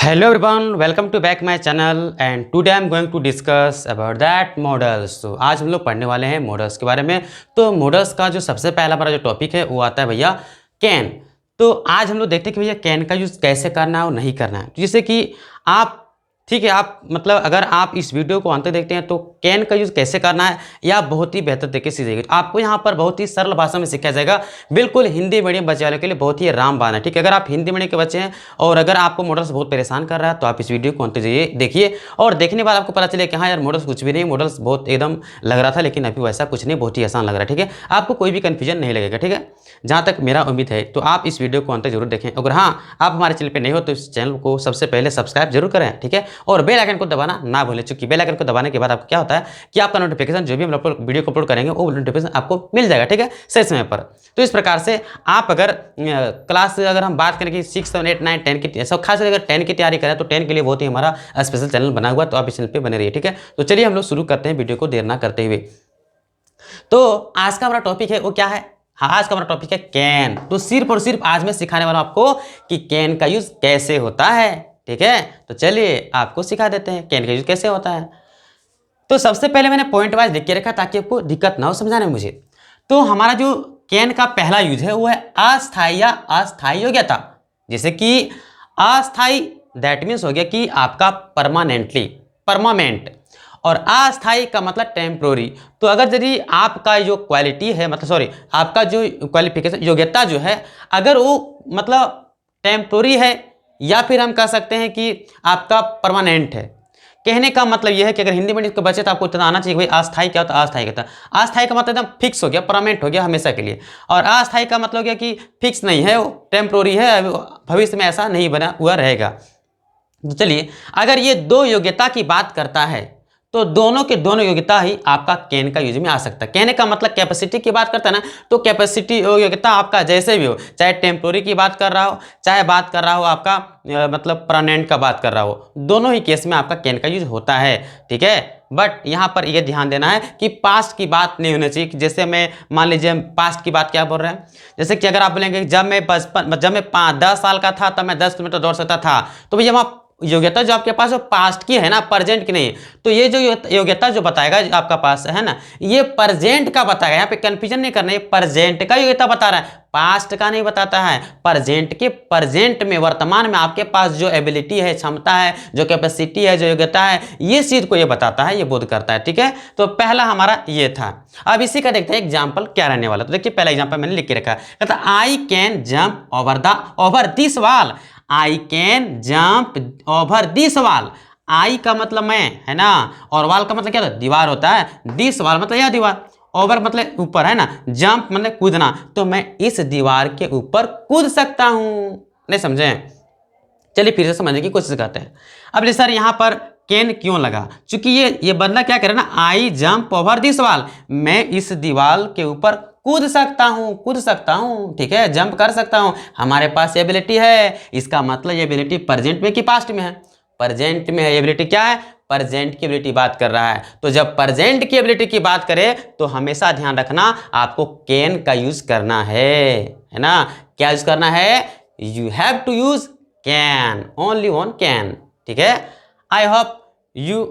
Hello everyone, welcome to back my channel and today I am going to discuss about that models। तो आज हम लोग पढ़ने वाले हैं मॉडल्स के बारे में। तो मॉडल्स का जो सबसे पहला हमारा जो टॉपिक है वो आता है भैया कैन। तो आज हम लोग देखते हैं कि भैया कैन का यूज़ कैसे करना है और नहीं करना है। जैसे कि आप ठीक है, आप मतलब अगर आप इस वीडियो को अंत तक देखते हैं तो कैन का यूज़ कैसे करना है या बहुत ही बेहतर तरीके से सीखेंगे। आपको यहाँ पर बहुत ही सरल भाषा में सिखाया जाएगा, बिल्कुल हिंदी मीडियम बच्चे वालों के लिए बहुत ही रामबाण है। ठीक है, अगर आप हिंदी मीडियम के बच्चे हैं और अगर आपको मॉडल्स बहुत परेशान कर रहा है तो आप इस वीडियो को अंत तक देखिए और देखने के बाद आपको पता चले कि हाँ यार मॉडल्स कुछ भी नहीं, मॉडल्स बहुत एकदम लग रहा था लेकिन अभी वैसा कुछ नहीं, बहुत ही आसान लग रहा है। ठीक है, आपको कोई भी कन्फ्यूजन नहीं लगेगा। ठीक है, जहाँ तक मेरा उम्मीद है तो आप इस वीडियो को अंत तक जरूर देखें। अगर हाँ आप हमारे चैनल पर नहीं हो तो इस चैनल को सबसे पहले सब्सक्राइब जरूर करें। ठीक है, और बेल आइकन को दबाना ना भूलें, क्योंकि बेल आइकन को दबाने के बाद आपको क्या होता है कि आपका नोटिफिकेशन जो भी हम वीडियो को अपलोड करेंगे वो नोटिफिकेशन आपको मिल जाएगा। ठीक है, सही समय पर। तो इस प्रकार से आप अगर क्लास अगर हम बात करें कि 6, 7, 8, 9, 10 की सब खास अगर 10 की तैयारी करें तो 10 के लिए बहुत ही हमारा स्पेशल चैनल बना हुआ, तो आप इस चैनल पर बने रहिए। ठीक है, तो चलिए हम लोग शुरू करते हैं वीडियो को देर ना करते हुए। तो आज का हमारा टॉपिक है वो क्या है? हाँ, आज का हमारा टॉपिक है कैन। तो सिर्फ और सिर्फ आज मैं सिखाने वाला हूं आपको कि कैन का यूज कैसे होता है। ठीक है, तो चलिए आपको सिखा देते हैं कैन का यूज कैसे होता है। तो सबसे पहले मैंने पॉइंट वाइज लिख के रखा ताकि आपको दिक्कत ना हो समझाने में मुझे। तो हमारा जो कैन का पहला यूज है वो है अस्थायी या अस्थायी योग्यता। जैसे कि अस्थायी दैट मीन्स हो गया कि आपका परमानेंटली, परमानेंट, और अस्थायी का मतलब टेम्प्रोरी। तो अगर यदि आपका जो क्वालिटी है मतलब सॉरी आपका जो क्वालिफिकेशन योग्यता जो है अगर वो मतलब टेम्प्रोरी है या फिर हम कह सकते हैं कि आपका परमानेंट है। कहने का मतलब यह है कि अगर हिंदी मीडियम के बच्चे तो आपको इतना आना चाहिए भाई अस्थायी क्या होता है। अस्थायी क्या होता है? अस्थायी का मतलब एकदम फिक्स हो गया, परमानेंट हो गया हमेशा के लिए, और अस्थायी का मतलब हो गया कि फिक्स नहीं है, वो टेम्प्रोरी है, भविष्य में ऐसा नहीं बना हुआ रहेगा। तो चलिए अगर ये दो योग्यता की बात करता है तो दोनों के दोनों योग्यता ही आपका कैन का यूज में आ सकता है। कहने का मतलब कैपेसिटी की बात करता है ना, तो कैपेसिटी योग्यता आपका जैसे भी हो, चाहे टेम्पोरी की बात कर रहा हो, चाहे बात कर रहा हो आपका मतलब परमानेंट का बात कर रहा हो, दोनों ही केस में आपका कैन का यूज होता है। ठीक है, बट यहाँ पर यह ध्यान देना है कि पास्ट की बात नहीं होनी चाहिए। जैसे मैं मान लीजिए पास्ट की बात क्या बोल रहे हैं, जैसे कि अगर आप बोलेंगे जब मैं 10 साल का था तब मैं 10 किलोमीटर दौड़ सकता था, तो भैया वहाँ योग्यता जो आपके पास है पास्ट की है ना, प्रेजेंट की नहीं। तो ये जो योग्यता जो बताएगा आपका पास है ना, ये प्रेजेंट का बताएगा। यहाँ पे कंफ्यूजन नहीं करना, ये प्रेजेंट का योग्यता बता रहा है, पास्ट का नहीं बताता है। प्रेजेंट के प्रेजेंट में वर्तमान में आपके पास जो एबिलिटी है, क्षमता है, जो कैपेसिटी है, जो योग्यता है, ये चीज को ये बताता है, ये बोध करता है। ठीक है, तो पहला हमारा ये था। अब इसी का देखते हैं एग्जाम्पल क्या रहने वाला। तो देखिए पहला एग्जाम्पल मैंने लिख के रखा है, I can jump over this wall. I can jump over this wall. I का मतलब मैं है ना, और वॉल का मतलब क्या होता है? दीवार होता है। दिस वॉल मतलब यह दीवार, ओवर मतलब ऊपर है ना, जंप मतलब कूदना, तो मैं इस दीवार के ऊपर कूद सकता हूं। नहीं समझे? चलिए फिर से समझने की कोशिश करते हैं। अब सर यहाँ पर कैन क्यों लगा? क्योंकि ये बंदा क्या करे ना, I jump over this wall, मैं इस दीवार के ऊपर कूद सकता हूं। ठीक है, जंप कर सकता हूं, हमारे पास एबिलिटी है। इसका मतलब ये एबिलिटी प्रेजेंट में कि पास्ट में है? प्रेजेंट में है। एबिलिटी क्या है? प्रेजेंट की एबिलिटी बात कर रहा है। तो जब प्रेजेंट की एबिलिटी की बात करें तो हमेशा ध्यान रखना आपको कैन का यूज करना है ना। क्या यूज करना है? You have to use can, only on can. ठीक है, आई होप यू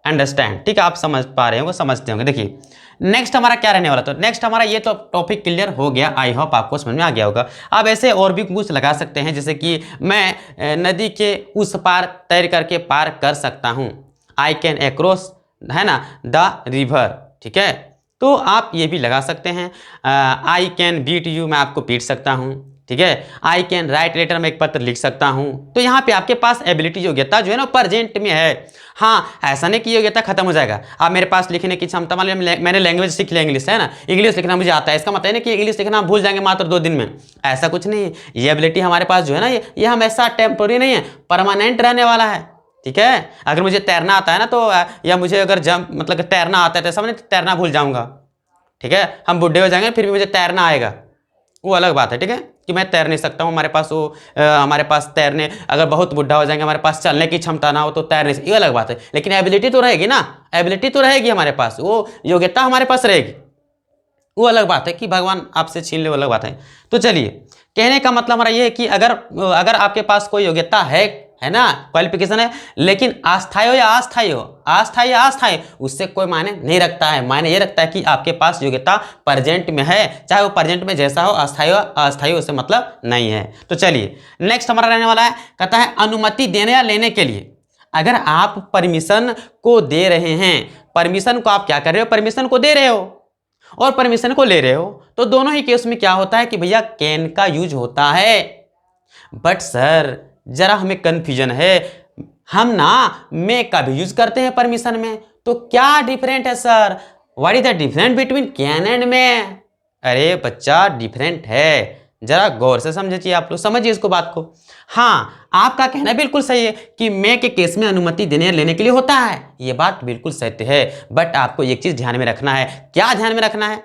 अंडरस्टैंड। ठीक है, आप समझ पा रहे होंगे, समझते होंगे। देखिए नेक्स्ट हमारा क्या रहने वाला, तो नेक्स्ट हमारा ये तो टॉपिक क्लियर हो गया, आई होप आपको समझ में आ गया होगा। अब ऐसे और भी कुछ लगा सकते हैं, जैसे कि मैं नदी के उस पार तैर करके पार कर सकता हूँ। आई कैन अक्रॉस है ना द रिवर। ठीक है, तो आप ये भी लगा सकते हैं। आई कैन बीट यू, मैं आपको पीट सकता हूँ। ठीक है, आई कैन राइट लेटर, में एक पत्र लिख सकता हूं। तो यहाँ पे आपके पास एबिलिटी योग्यता जो है ना प्रेजेंट में है। हाँ, ऐसा नहीं कि योग्यता खत्म हो जाएगा। अब मेरे पास लिखने की क्षमता, मान लीजिए मैंने लैंग्वेज सीख लिया इंग्लिश है ना, इंग्लिश लिखना मुझे आता है, इसका मतलब है ना कि इंग्लिश लिखना हम भूल जाएंगे मात्र 2 दिन में, ऐसा कुछ नहीं है। ये एबिलिटी हमारे पास जो है ना ये हमेशा टेम्पोरी नहीं है, परमानेंट रहने वाला है। ठीक है, अगर मुझे तैरना आता है ना तो या मुझे अगर जंप मतलब तैरना आता है तो ऐसा नहीं तैरना भूल जाऊंगा। ठीक है, हम बुढ़े हो जाएंगे फिर भी मुझे तैरना आएगा, वो अलग बात है। ठीक है, कि मैं तैर नहीं सकता हूँ, हमारे पास वो हमारे पास तैरने अगर बहुत बुढ़ा हो जाएंगे, हमारे पास चलने की क्षमता ना हो तो तैर नहीं, ये अलग बात है। लेकिन एबिलिटी तो रहेगी ना, एबिलिटी तो रहेगी हमारे पास, वो योग्यता हमारे पास रहेगी, वो अलग बात है कि भगवान आपसे छीन ले, वो अलग बात है। तो चलिए कहने का मतलब हमारा ये है कि अगर आपके पास कोई योग्यता है है ना, क्वालिफिकेशन है। लेकिन अस्थायी हो या अस्थायी हो, अस्थायी या अस्थायी, उससे कोई मायने नहीं रखता है। मायने ये रखता है कि आपके पास योग्यता प्रेजेंट में है, चाहे वो प्रेजेंट में जैसा हो, अस्थायी हो अस्थायी, उससे मतलब नहीं है। तो चलिए नेक्स्ट हमारा रहने वाला है, कहता है अनुमति देने या लेने के लिए अगर आप परमिशन को दे रहे हैं, परमिशन को आप क्या कर रहे हो, परमिशन को दे रहे हो और परमिशन को ले रहे हो, तो दोनों ही केस में क्या होता है कि भैया कैन का यूज होता है। बट सर जरा हमें कंफ्यूजन है, हम ना मे का भी यूज करते हैं परमिशन में, तो क्या डिफरेंट है sir, what is the difference between can and मे? अरे बच्चा डिफरेंट है, जरा गौर से समझिए, आप लोग समझिए इसको बात को। हाँ आपका कहना बिल्कुल सही है कि मे के केस में अनुमति देने या लेने के लिए होता है, ये बात बिल्कुल सत्य है। बट आपको एक चीज ध्यान में रखना है, क्या ध्यान में रखना है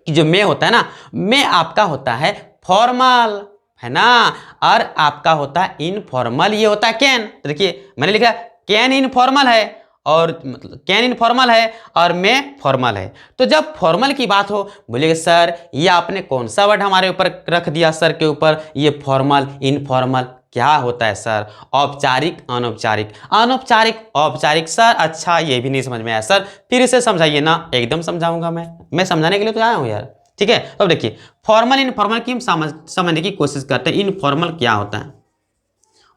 कि जो मे होता है ना, मे आपका होता है फॉर्मल, है ना, और आपका होता है इनफॉर्मल, ये होता है कैन। तो देखिए मैंने लिखा कैन इनफॉर्मल है और मतलब कैन इनफॉर्मल है और मे फॉर्मल है। तो जब फॉर्मल की बात हो, बोलिए सर ये आपने कौन सा वर्ड हमारे ऊपर रख दिया सर के ऊपर, ये फॉर्मल इनफॉर्मल क्या होता है सर? औपचारिक अनौपचारिक, अनौपचारिक औपचारिक। सर अच्छा ये भी नहीं समझ में आया सर, फिर इसे समझाइए ना। एकदम समझाऊंगा मैं समझाने के लिए तो आया हूँ यार, ठीक है। तो देखिए फॉर्मल इनफॉर्मल की हम समझने की कोशिश करते हैं। इनफॉर्मल क्या होता है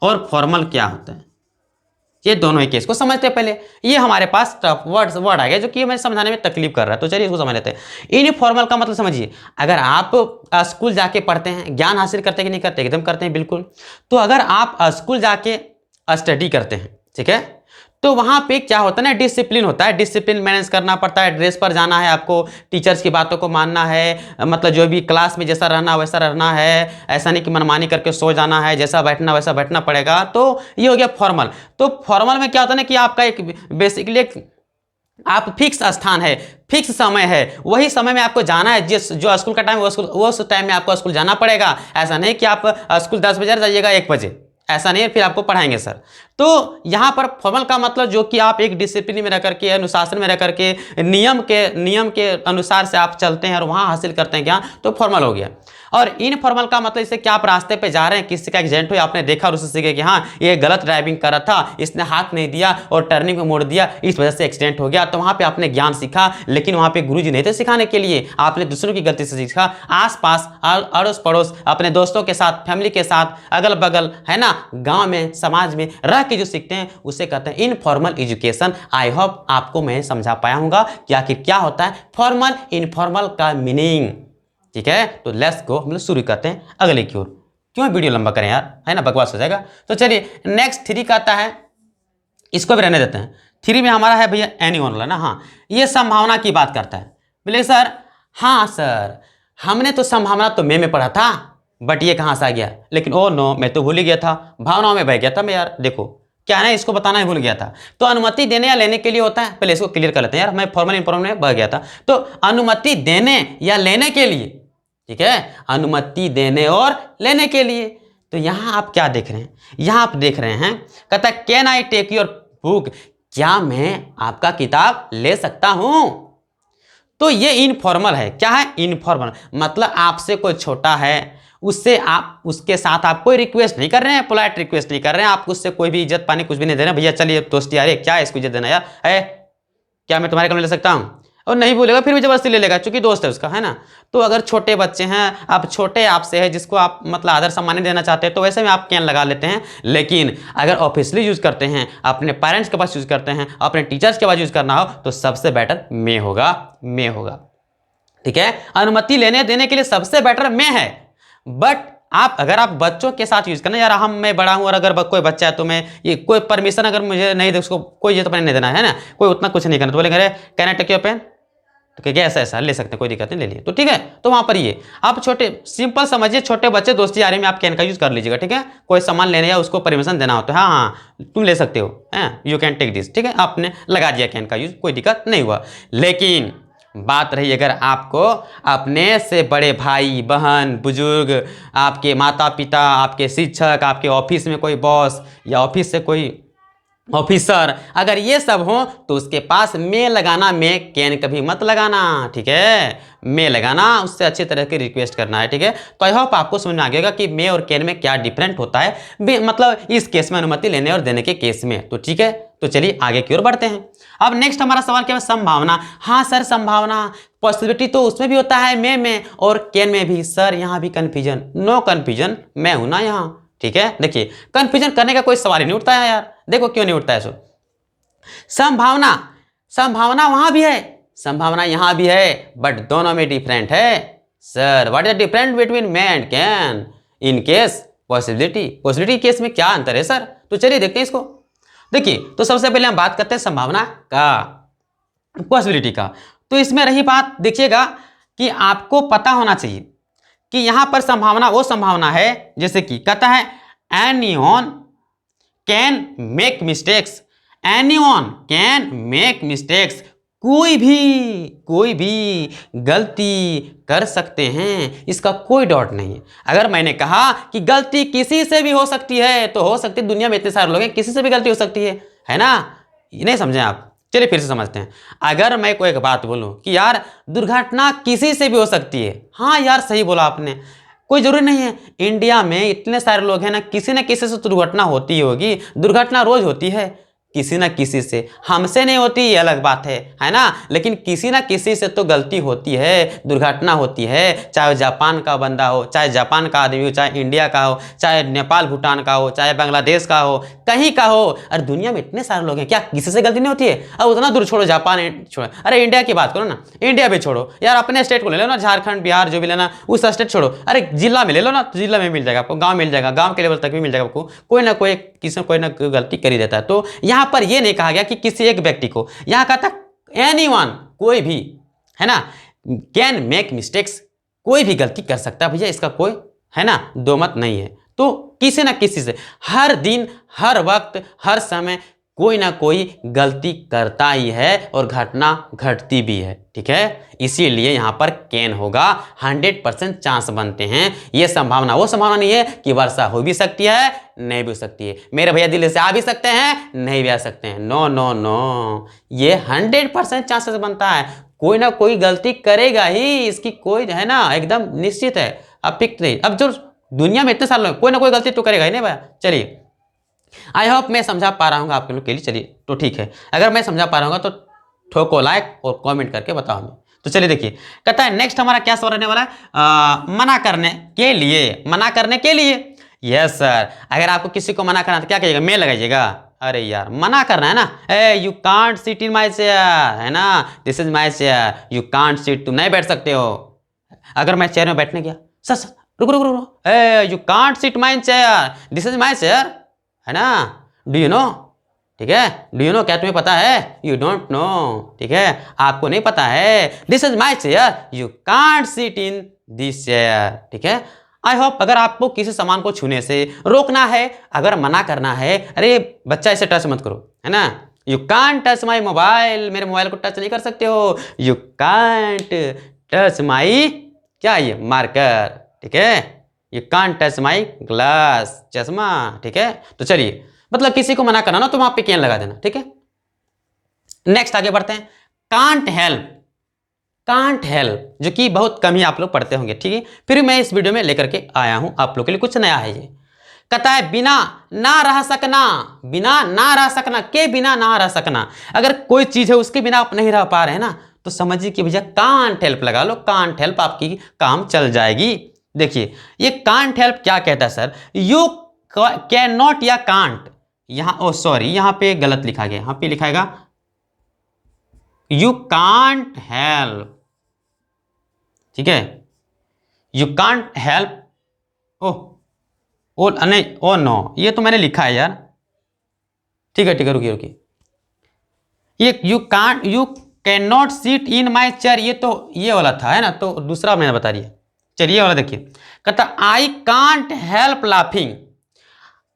और फॉर्मल क्या होता है, ये दोनों ही केस को समझते हैं पहले। ये हमारे पास टफ वर्ड आ गया जो कि हमें समझाने में तकलीफ कर रहा है, तो चलिए इसको समझ लेते हैं। इनफॉर्मल का मतलब समझिए, अगर आप स्कूल जाके पढ़ते हैं, ज्ञान हासिल करते हैं कि नहीं करते, एकदम करते हैं बिल्कुल। तो अगर आप स्कूल जाके स्टडी करते हैं, ठीक है, तो वहाँ पे क्या होता है ना, डिसिप्लिन होता है, डिसिप्लिन मैनेज करना पड़ता है, ड्रेस पर जाना है आपको, टीचर्स की बातों को मानना है, मतलब जो भी क्लास में जैसा रहना वैसा रहना है, ऐसा नहीं कि मनमानी करके सो जाना है, जैसा बैठना वैसा बैठना पड़ेगा। तो ये हो गया फॉर्मल। तो फॉर्मल में क्या होता है ना कि आपका एक बेसिकली एक आप फिक्स स्थान है, फिक्स समय है, वही समय में आपको जाना है, जिस जो स्कूल का टाइम वो उस टाइम में आपको स्कूल जाना पड़ेगा। ऐसा नहीं कि आप स्कूल 10 बजे जाइएगा 1 बजे, ऐसा नहीं है, फिर आपको पढ़ाएंगे सर। तो यहाँ पर फॉर्मल का मतलब जो कि आप एक डिसिप्लिन में रह करके, अनुशासन में रह करके, नियम के अनुसार से आप चलते हैं और वहाँ हासिल करते हैं ज्ञान, तो फॉर्मल हो गया। और इनफॉर्मल का मतलब इसे क्या आप रास्ते पे जा रहे हैं, किसी का एक्सीडेंट हो, आपने देखा और उससे सीखे कि हाँ ये गलत ड्राइविंग कर रहा था, इसने हाथ नहीं दिया और टर्निंग में मोड़ दिया, इस वजह से एक्सीडेंट हो गया। तो वहाँ पे आपने ज्ञान सीखा, लेकिन वहाँ पे गुरुजी नहीं थे सिखाने के लिए, आपने दूसरों की गलती से सीखा। आस पास अड़ोस पड़ोस अपने दोस्तों के साथ, फैमिली के साथ, अगल बगल, है ना, गाँव में, समाज में रह के जो सीखते हैं उसे कहते हैं इनफॉर्मल एजुकेशन। आई होप आपको मैं समझा पाया हूँगा कि आखिर क्या होता है फॉर्मल इनफॉर्मल का मीनिंग, ठीक है। तो लेट्स गो, हम लोग शुरू करते हैं अगले की ओर। क्यों वीडियो लंबा करें यार, है ना, बकवास हो जाएगा। तो चलिए नेक्स्ट 3 का आता है, इसको भी रहने देते हैं। 3 में हमारा है भैया एनी वाला ना, हाँ ये संभावना की बात करता है। बोले सर हाँ सर हमने तो संभावना तो में पढ़ा था, बट ये कहाँ से आ गया, लेकिन ओ नो मैं तो भूल ही गया था, भावनाओं में बह गया था मैं यार। देखो क्या है ना, इसको बताना ही भूल गया था। तो अनुमति देने या लेने के लिए होता है, पहले इसको क्लियर कर लेते हैं यार, मैं फॉर्मल इनफॉर्मल में बह गया था। तो अनुमति देने या लेने के लिए, ठीक है, अनुमति देने और लेने के लिए। तो यहां आप क्या देख रहे हैं, यहां आप देख रहे हैं कहता है can I take your book, क्या मैं आपका किताब ले सकता हूं। तो ये इनफॉर्मल है, क्या है इनफॉर्मल, मतलब आपसे कोई छोटा है, उससे आप उसके साथ आप कोई रिक्वेस्ट नहीं कर रहे हैं, पोलाइट रिक्वेस्ट नहीं कर रहे हैं, आप उससे कोई भी इज्जत पानी कुछ भी नहीं दे रहे हैं। भैया चलिए दोस्ती यार, क्या है इसको इज्जत देना यार, है क्या मैं तुम्हारे कमरे ले सकता हूँ, और नहीं बोलेगा फिर भी जबरदस्ती ले लेगा क्योंकि दोस्त है उसका, है ना। तो अगर छोटे बच्चे हैं, आप छोटे आपसे है जिसको आप मतलब आदर सम्मान देना चाहते हैं, तो वैसे में आप कैन लगा लेते हैं। लेकिन अगर ऑफिशियली यूज करते हैं, अपने पेरेंट्स के पास यूज करते हैं, अपने टीचर्स के पास यूज करना हो, तो सबसे बेटर में होगा, में होगा, ठीक है। अनुमति लेने देने के लिए सबसे बेटर में है। बट आप अगर आप बच्चों के साथ यूज करना, यार मैं बड़ा हूं और अगर कोई बच्चा है तो मैं ये कोई परमिशन अगर मुझे नहीं दे, उसको कोई ये तो नहीं देना है ना, कोई उतना कुछ नहीं करना, तो बोलेंगे can I take your pen, तो क्या ऐसा ले सकते हैं, कोई दिक्कत नहीं, ले लिए तो ठीक है। तो वहां पर ये आप छोटे सिंपल समझिए, छोटे बच्चे दोस्ती यारी में आप कैन का यूज कर लीजिएगा, ठीक है। कोई सामान लेने या उसको परमिशन देना हो तो हाँ हाँ तुम ले सकते हो, यू कैन टेक दिस, ठीक है, आपने लगा दिया कैन का यूज, कोई दिक्कत नहीं हुआ। लेकिन बात रही अगर आपको अपने से बड़े भाई बहन बुजुर्ग, आपके माता पिता, आपके शिक्षक, आपके ऑफिस में कोई बॉस या ऑफिस से कोई ऑफिसर, अगर ये सब हो तो उसके पास मे लगाना, मे कैन कभी मत लगाना, ठीक है। मे लगाना, उससे अच्छी तरह की रिक्वेस्ट करना है, ठीक है। तो आई होप आपको समझ में आ गया कि मे और कैन में क्या डिफरेंट होता है, मतलब इस केस में, अनुमति लेने और देने के केस में। तो ठीक है, तो चलिए आगे की ओर बढ़ते हैं। अब नेक्स्ट हमारा सवाल क्या है, संभावना। हाँ सर, संभावना, पॉसिबिलिटी तो उसमें भी होता है मे में और कैन में भी। सर यहाँ भी कंफ्यूजन, नो कंफ्यूजन, मैं हूं ना यहाँ, ठीक है। देखिए कंफ्यूजन करने का कोई सवाल ही नहीं उठता है यार। देखो क्यों नहीं उठता है। सो संभावना, संभावना वहां भी है, संभावना यहां भी है, बट दोनों में डिफरेंट है। Sir what is the difference between may and can in case possibility, possibility case में क्या अंतर है सर। तो चलिए देखते हैं इसको। देखिए तो सबसे पहले हम बात करते हैं संभावना का, पॉसिबिलिटी का। तो इसमें रही बात, देखिएगा कि आपको पता होना चाहिए कि यहां पर संभावना वो संभावना है, जैसे कि कहता है anyone can make mistakes, anyone can make mistakes, कोई भी गलती कर सकते हैं, इसका कोई डाउट नहीं है। अगर मैंने कहा कि गलती किसी से भी हो सकती है, तो हो सकती है, दुनिया में इतने सारे लोग हैं, किसी से भी गलती हो सकती है ना। ये नहीं समझे आप, चलिए फिर से समझते हैं। अगर मैं कोई एक बात बोलूं कि यार दुर्घटना किसी से भी हो सकती है, हाँ यार सही बोला आपने, कोई जरूरी नहीं है। इंडिया में इतने सारे लोग हैं ना, किसी न किसी से तो दुर्घटना होती ही होगी, दुर्घटना रोज होती है, किसी ना किसी से। हमसे नहीं होती ये अलग बात है ना, लेकिन किसी ना किसी से तो गलती होती है, दुर्घटना होती है। चाहे जापान का बंदा हो, चाहे जापान का आदमी हो, चाहे इंडिया का हो, चाहे नेपाल भूटान का हो, चाहे बांग्लादेश का हो, कहीं का हो। अरे दुनिया में इतने सारे लोग हैं, क्या किसी से गलती नहीं होती है। अब उतना दूर छोड़ो, जापान छोड़ो, अरे इंडिया की बात करो ना, इंडिया भी छोड़ो यार, अपने स्टेट को ले लो ना, झारखंड बिहार जो भी लेना, उस स्टेट छोड़ो, अरे जिला में ले लो ना, तो जिला में मिल जाएगा आपको, गांव मिल जाएगा, गांव के लेवल तक भी मिल जाएगा आपको। कोई ना कोई किसी कोई ना कोई गलती कर ही देता है। तो यहां पर यह नहीं कहा गया कि किसी एक व्यक्ति को, यहां कहा था एनीवन, कोई भी, है ना, कैन मेक मिस्टेक्स, कोई भी गलती कर सकता है भैया, इसका कोई, है ना, दो मत नहीं है। तो किसी ना किसी से हर दिन, हर वक्त, हर समय कोई ना कोई गलती करता ही है और घटना घटती भी है, ठीक है। इसीलिए यहां पर कैन होगा, 100% चांस बनते हैं। यह संभावना वो संभावना नहीं है कि वर्षा हो भी सकती है, नहीं भी हो सकती है, मेरे भैया दिल्ली से आ भी सकते हैं, नहीं भी आ सकते हैं, नो नो नो, ये 100% चांसेस बनता है, कोई ना कोई गलती करेगा ही, इसकी कोई, है ना, एकदम निश्चित है। अब फिक्स नहीं, अब जो दुनिया में इतने सारे लोग, कोई ना कोई गलती तो करेगा ही नहीं भैया। चलिए आई होप मैं समझा पा रहा हूँ आपके लोग के लिए, चलिए तो ठीक है। अगर मैं समझा पा रहा हूँ तो ठोको लाइक और कमेंट करके बताओ हमें। तो चलिए देखिए, कहता है नेक्स्ट हमारा क्या सवाल रहने वाला है, मना करने के लिए, मना करने के लिए। यस सर, अगर आपको किसी को मना करना तो क्या कहिएगा, मैं लगाइएगा। अरे यार मना करना है ना, ए you can't sit in my chair, है ना, this is my chair, you can't sit, तुम नहीं बैठ सकते हो। अगर मैं चेयर में बैठने गया, सर रुको रुको रुको, ए you can't sit my chair, this is my chair, है ना, डू यू नो, ठीक है, डू यू नो, क्या तुम्हें पता है, यू डोंट नो, ठीक है, आपको नहीं पता है, this is my chair, you can't sit in this chair, ठीक है। आई होप अगर आपको किसी सामान को छूने से रोकना है, अगर मना करना है, अरे बच्चा इसे टच मत करो, है ना, you can't touch my mobile, मेरे मोबाइल को टच नहीं कर सकते हो, यू कांट टच माई, क्या ये मार्कर, ठीक है, you can't touch my glass, चश्मा, ठीक है। तो चलिए, मतलब किसी को मना करना ना तो वहां पे कैन लगा देना, ठीक है। नेक्स्ट आगे बढ़ते हैं, कांट हेल्प, कांट हेल्प, जो कि बहुत कम ही आप लोग पढ़ते होंगे, ठीक है, फिर मैं इस वीडियो में लेकर के आया हूं आप लोग के लिए, कुछ नया है ये। कहता है बिना ना रह सकना, बिना ना रह सकना, के बिना ना रह सकना, अगर कोई चीज है उसके बिना आप नहीं रह पा रहे हैं ना, तो समझिए कि भैया कांट हेल्प लगा लो, कांट हेल्प आपकी काम चल जाएगी। देखिए ये कांट हेल्प क्या कहता है सर, यू कैन नॉट या कांट, यहां ओ सॉरी यहां पे गलत लिखा गया, यहां पे लिखाएगा यू कांट हेल्प, ठीक है, यू कांट हेल्प, ओह ओ नहीं, ओ नो, ये तो मैंने लिखा है यार, ठीक है रुकिए रुकिए, ये you can not seat in my chair, ये तो ये वाला था, है ना, तो दूसरा मैंने बता दिया। चलिए वाला देखिए, कहता I can't help laughing,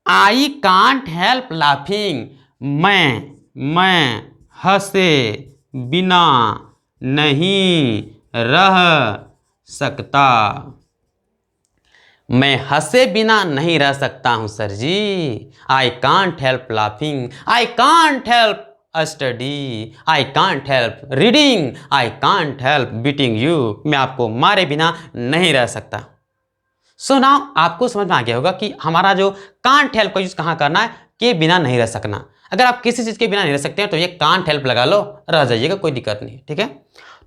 I can't help laughing, मैं हंसे बिना नहीं रह सकता, मैं हंसे बिना नहीं रह सकता हूँ sir ji. I can't help laughing, I can't help study, I can't help reading, I can't help beating you. मैं आपको मारे बिना नहीं रह सकता। सो नाउ आपको समझ में आ गया होगा कि हमारा जो कांट हेल्प का यूज कहाँ करना है, के बिना नहीं रह सकना। अगर आप किसी चीज़ के बिना नहीं रह सकते हैं तो ये कांट हेल्प लगा लो, रह जाइएगा, कोई दिक्कत नहीं। ठीक है,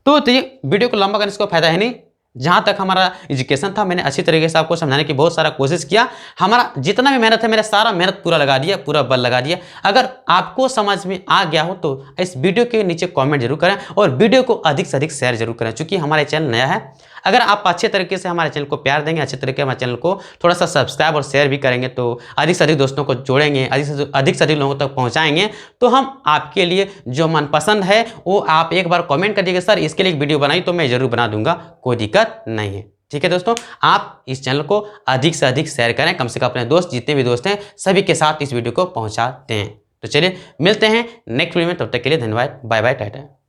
तो ये वीडियो को लंबा करने से कोई फायदा है नहीं। जहाँ तक हमारा एजुकेशन था, मैंने अच्छी तरीके से आपको समझाने की बहुत सारा कोशिश किया। हमारा जितना भी मेहनत है, मेरा सारा मेहनत पूरा लगा दिया, पूरा बल लगा दिया। अगर आपको समझ में आ गया हो तो इस वीडियो के नीचे कमेंट जरूर करें और वीडियो को अधिक से अधिक शेयर जरूर करें, क्योंकि हमारे चैनल नया है। अगर आप अच्छे तरीके से हमारे चैनल को प्यार देंगे, अच्छे तरीके से हमारे चैनल को थोड़ा सा सब्सक्राइब और शेयर भी करेंगे, तो अधिक से अधिक दोस्तों को जोड़ेंगे, अधिक से अधिक लोगों तक पहुंचाएंगे, तो हम आपके लिए जो मनपसंद है वो आप एक बार कमेंट कर दीजिएगा, सर इसके लिए एक वीडियो बनाई, तो मैं जरूर बना दूंगा, कोई दिक्कत नहीं है। ठीक है दोस्तों, आप इस चैनल को अधिक से अधिक शेयर करें, कम से कम अपने दोस्त जितने भी दोस्त हैं सभी के साथ इस वीडियो को पहुंचाते हैं। तो चलिए मिलते हैं नेक्स्ट वीडियो में, तब तक के लिए धन्यवाद, बाय बाय, टाटा।